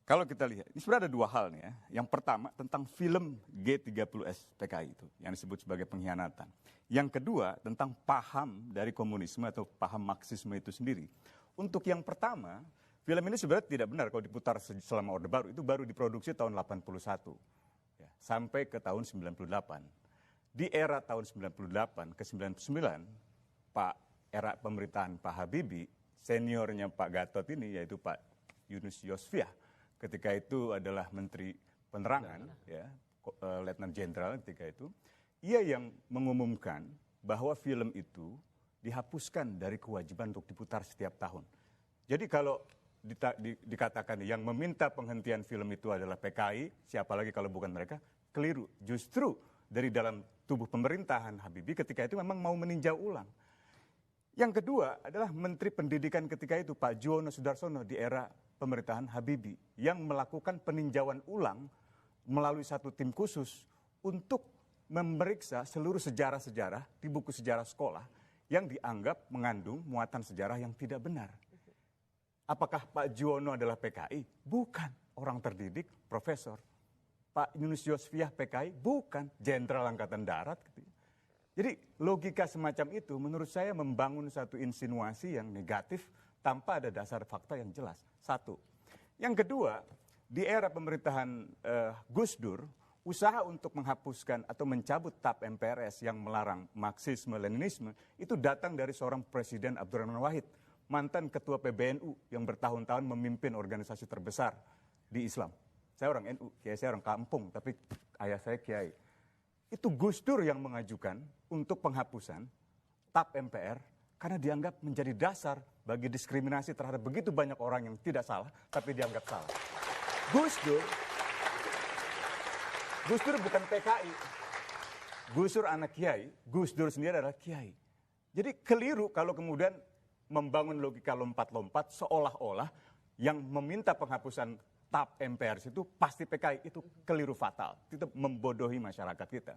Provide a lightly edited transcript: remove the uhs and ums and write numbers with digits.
Kalau kita lihat, ini sebenarnya ada dua hal nih ya. Yang pertama tentang film G30S PKI itu, yang disebut sebagai pengkhianatan. Yang kedua tentang paham dari komunisme atau paham Marxisme itu sendiri. Untuk yang pertama, film ini sebenarnya tidak benar kalau diputar selama Orde Baru. Itu baru diproduksi tahun 81 ya, sampai ke tahun 98. Di era tahun 98 ke 99, era pemerintahan Pak Habibie, seniornya Pak Gatot ini yaitu Pak Yunus Yosfiah, ketika itu adalah Menteri Penerangan, ya, Letnan Jenderal ketika itu, ia yang mengumumkan bahwa film itu dihapuskan dari kewajiban untuk diputar setiap tahun. Jadi kalau dikatakan yang meminta penghentian film itu adalah PKI, siapa lagi kalau bukan mereka, keliru. Justru dari dalam tubuh pemerintahan Habibie ketika itu memang mau meninjau ulang. Yang kedua adalah Menteri Pendidikan ketika itu Pak Juwono Sudarsono di era pemerintahan Habibie yang melakukan peninjauan ulang melalui satu tim khusus untuk memeriksa seluruh sejarah-sejarah di buku sejarah sekolah yang dianggap mengandung muatan sejarah yang tidak benar. Apakah Pak Juwono adalah PKI? Bukan. Orang terdidik, profesor. Pak Yunus Yosfiah PKI? Bukan. Jenderal Angkatan Darat. Jadi logika semacam itu menurut saya membangun satu insinuasi yang negatif tanpa ada dasar fakta yang jelas. Satu. Yang kedua, di era pemerintahan Gus Dur, usaha untuk menghapuskan atau mencabut TAP MPRS yang melarang Marxisme-Leninisme itu datang dari seorang Presiden Abdurrahman Wahid, mantan ketua PBNU yang bertahun-tahun memimpin organisasi terbesar di Islam. Saya orang NU, kiai saya orang kampung, tapi ayah saya kiai. Itu Gus Dur yang mengajukan untuk penghapusan TAP MPR karena dianggap menjadi dasar bagi diskriminasi terhadap begitu banyak orang yang tidak salah, tapi dianggap salah. Gus Dur bukan PKI. Gus Dur anak kiai, Gus Dur sendiri adalah kiai. Jadi keliru kalau kemudian membangun logika lompat-lompat seolah-olah yang meminta penghapusan TAP MPR itu pasti PKI, itu keliru fatal. Itu membodohi masyarakat kita.